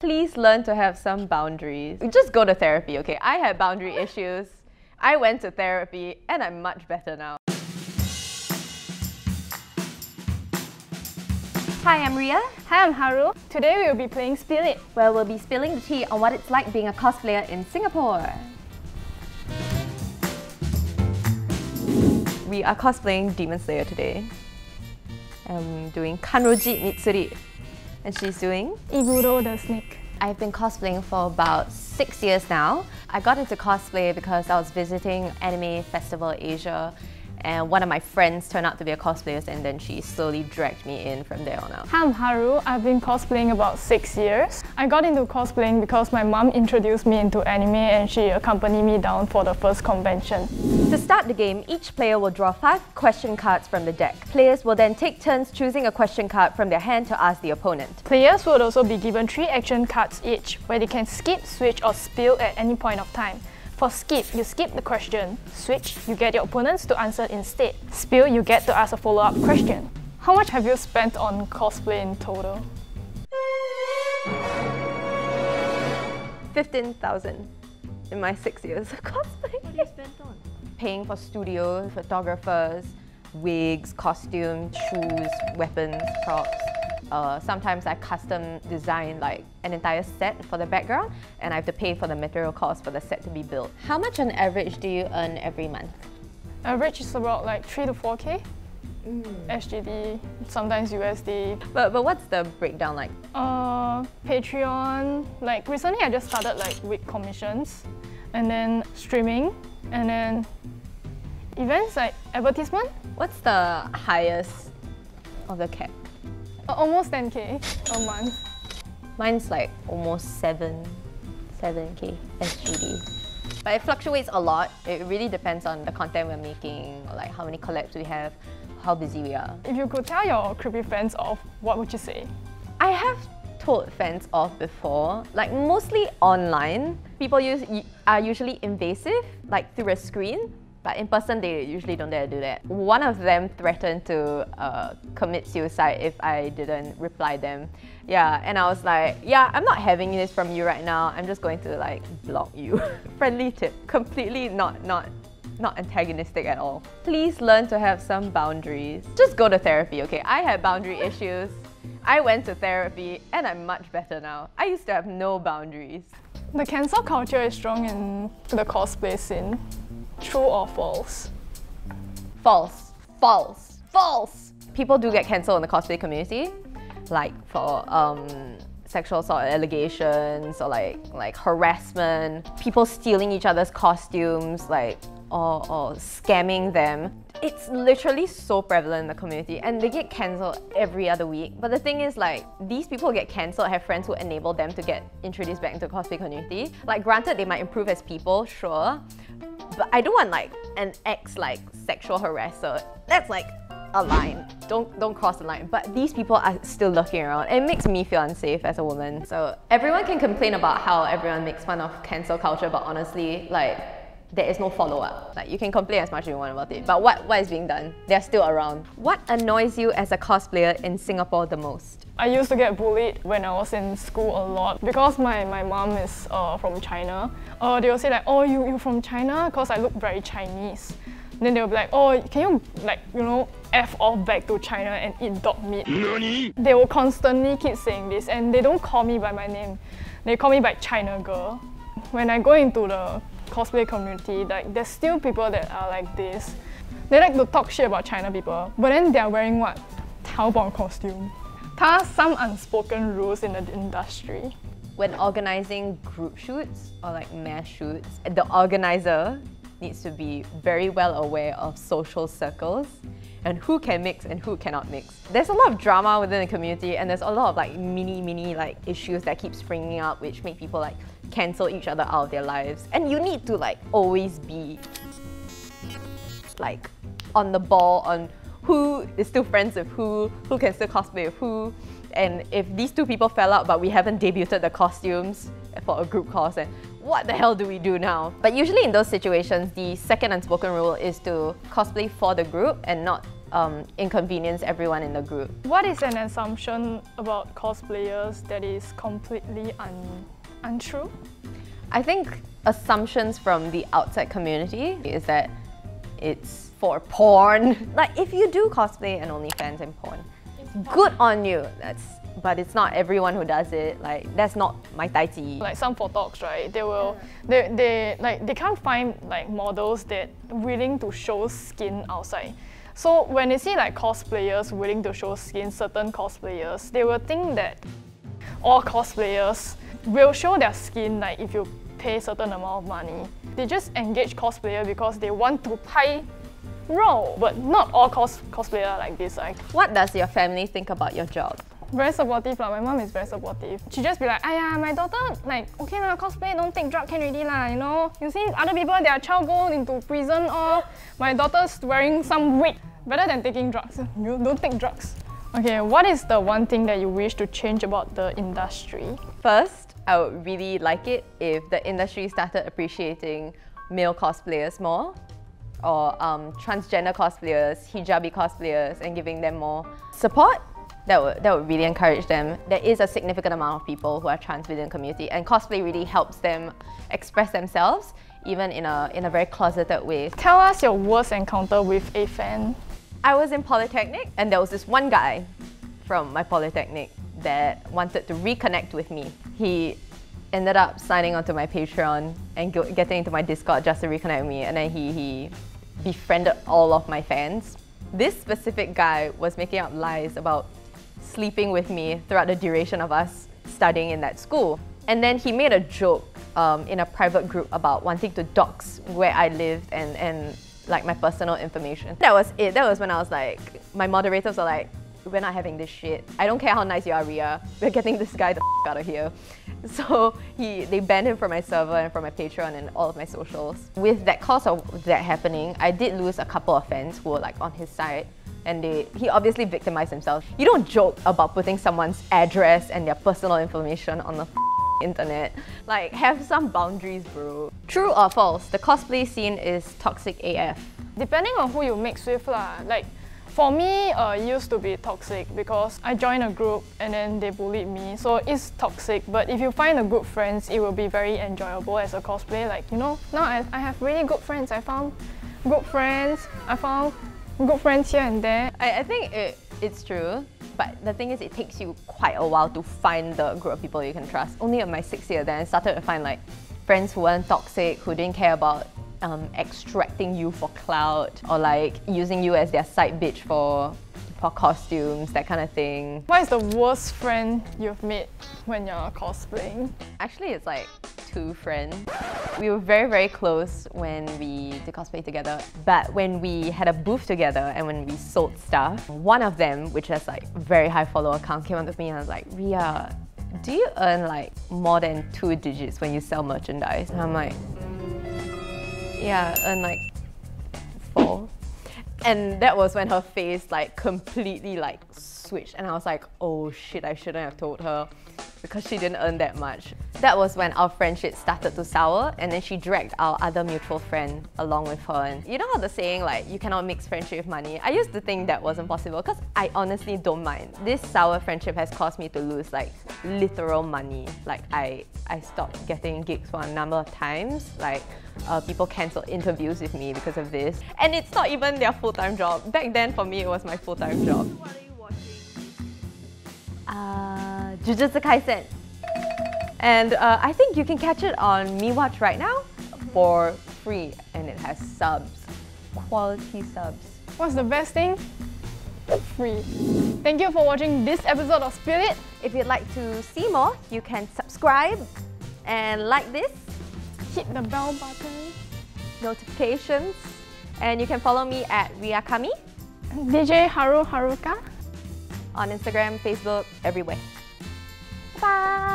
Please learn to have some boundaries. Just go to therapy, okay? I had boundary issues. I went to therapy and I'm much better now. Hi, I'm Ria. Hi, I'm Haru. Today we will be playing Spill It, where we'll be spilling the tea on what it's like being a cosplayer in Singapore. We are cosplaying Demon Slayer today. I'm doing Kanroji Mitsuri, and she's doing Iburo the Snake. I've been cosplaying for about 6 years now. I got into cosplay because I was visiting Anime Festival Asia, and one of my friends turned out to be a cosplayer, and then she slowly dragged me in from there on out. Hi, I'm Haru. I've been cosplaying about 6 years. I got into cosplaying because my mom introduced me into anime and she accompanied me down for the first convention. To start the game, each player will draw 5 question cards from the deck. Players will then take turns choosing a question card from their hand to ask the opponent. Players would also be given 3 action cards each, where they can skip, switch or spill at any point of time. For skip, you skip the question. Switch, you get your opponents to answer instead. Spill, you get to ask a follow-up question. How much have you spent on cosplay in total? 15,000 in my 6 years of cosplay. What have you spent on? Paying for studios, photographers, wigs, costumes, shoes, weapons, props. Sometimes I custom design like an entire set for the background, and I have to pay for the material cost for the set to be built. How much on average do you earn every month? Average is about like 3 to 4K. SGD, sometimes USD. But what's the breakdown like? Patreon, like recently I just started like wig commissions, and then streaming, and then events like advertisement. What's the highest of the cap? Almost 10K a month. Mine's like almost 7K SGD. But it fluctuates a lot. It really depends on the content we're making, or like how many collabs we have, how busy we are. If you could tell your creepy fans off, what would you say? I have told fans off before, like mostly online. People are usually invasive, like through a screen. But in person, they usually don't dare to do that. One of them threatened to commit suicide if I didn't reply them. Yeah, and I was like, yeah, I'm not having this from you right now. I'm just going to like block you. Friendly tip, completely not antagonistic at all. Please learn to have some boundaries. Just go to therapy, okay? I had boundary issues. I went to therapy and I'm much better now. I used to have no boundaries. The cancel culture is strong in the cosplay scene. True or false? False. False. False! People do get cancelled in the cosplay community, like for sexual assault allegations or like harassment, people stealing each other's costumes, like or scamming them. It's literally so prevalent in the community and they get cancelled every other week. But the thing is, like, these people get cancelled, have friends who enable them to get introduced back into the cosplay community. Like, granted, they might improve as people, sure, but I don't want like an ex like sexual harasser. That's like a line. Don't cross the line. But these people are still lurking around. It makes me feel unsafe as a woman. So everyone can complain about how everyone makes fun of cancel culture, but honestly, like, there is no follow-up. Like, you can complain as much as you want about it, but what is being done? They're still around. What annoys you as a cosplayer in Singapore the most? I used to get bullied when I was in school a lot because my mom is from China. They will say like, oh, you from China? Because I look very Chinese. Then they'll be like, oh, can you like, you know, F off back to China and eat dog meat? Nani? They will constantly keep saying this, and they don't call me by my name. They call me by China girl. When I go into the cosplay community, like, there's still people that are like this. They like to talk shit about China people, but then they're wearing what? Taobao costume. There are some unspoken rules in the industry. When organizing group shoots or like mass shoots, the organizer needs to be very well aware of social circles and who can mix and who cannot mix. There's a lot of drama within the community, and there's a lot of like mini like issues that keep springing up which make people like cancel each other out of their lives. And you need to like always be like on the ball on who is still friends with who can still cosplay with who. And if these two people fell out but we haven't debuted the costumes for a group cos, then what the hell do we do now? But usually in those situations, the second unspoken rule is to cosplay for the group and not inconvenience everyone in the group. What is an assumption about cosplayers that is completely untrue? I think assumptions from the outside community is that it's for porn. Like if you do cosplay and OnlyFans and porn, good on you. But it's not everyone who does it. Like that's not my tai chi. Like some photogs, right? They can't find like models that willing to show skin outside. So when they see like cosplayers willing to show skin, certain cosplayers, they will think that all cosplayers will show their skin like if you pay certain amount of money. They just engage cosplayer because they want to pay role. But not all cosplayer are like this. Like, what does your family think about your job? Very supportive lah. My mom is very supportive. She just be like, "Aiya, my daughter like okay lah, cosplay don't take drug can already lah. You know, you see other people their child go into prison or my daughter's wearing some wig. Better than taking drugs. You don't take drugs." Okay, what is the one thing that you wish to change about the industry? First, I would really like it if the industry started appreciating male cosplayers more, or transgender cosplayers, hijabi cosplayers, and giving them more support. That would really encourage them. There is a significant amount of people who are trans within the community, and cosplay really helps them express themselves, even in a very closeted way. Tell us your worst encounter with a fan. I was in Polytechnic, and there was this one guy from my Polytechnic that wanted to reconnect with me. He ended up signing onto my Patreon and getting into my Discord just to reconnect with me, and then he befriended all of my fans. This specific guy was making up lies about sleeping with me throughout the duration of us studying in that school. And then he made a joke in a private group about wanting to dox where I lived and like my personal information. That was it. That was when I was like, my moderators were like, "We're not having this shit. I don't care how nice you are, Ria. We're getting this guy the f out of here." So they banned him from my server and from my Patreon and all of my socials. With that cause of that happening, I did lose a couple of fans who were like on his side. And he obviously victimized himself. You don't joke about putting someone's address and their personal information on the internet. Like, have some boundaries, bro. True or false, the cosplay scene is toxic AF? Depending on who you mix with lah. Like, for me, it used to be toxic because I joined a group and then they bullied me. So it's toxic, but if you find a good friends, it will be very enjoyable as a cosplayer. Like, you know, now I have really good friends. I found good friends. I found good friends here and there. I think it's true, but the thing is it takes you quite a while to find the group of people you can trust. Only in my 6th year then I started to find like friends who weren't toxic, who didn't care about extracting you for clout or like using you as their side bitch for costumes, that kind of thing. What is the worst friend you've made when you're cosplaying? Actually, it's like 2 friends. We were very, very close when we did cosplay together, but when we had a booth together and when we sold stuff, one of them, which has like very high follower count, came up to me and was like, "Ria, do you earn like more than 2 digits when you sell merchandise?" And I'm like, "Yeah, I earn like 4. And that was when her face like completely like switched, and I was like, "Oh shit, I shouldn't have told her," because she didn't earn that much. That was when our friendship started to sour, and then she dragged our other mutual friend along with her. And you know how the saying like, you cannot mix friendship with money? I used to think that wasn't possible because I honestly don't mind. This sour friendship has caused me to lose like literal money. Like I stopped getting gigs for a number of times. Like people cancelled interviews with me because of this. And it's not even their full-time job. Back then for me it was my full-time job. What are you watching? Jujutsu Kaisen. And I think you can catch it on meWATCH right now for free, and it has subs, quality subs. What's the best thing? Free. Thank you for watching this episode of Spill It. If you'd like to see more, you can subscribe and like this, hit the bell button, notifications, and you can follow me at REAKAMI DJ HARUHARUKA on Instagram, Facebook, everywhere. Bye!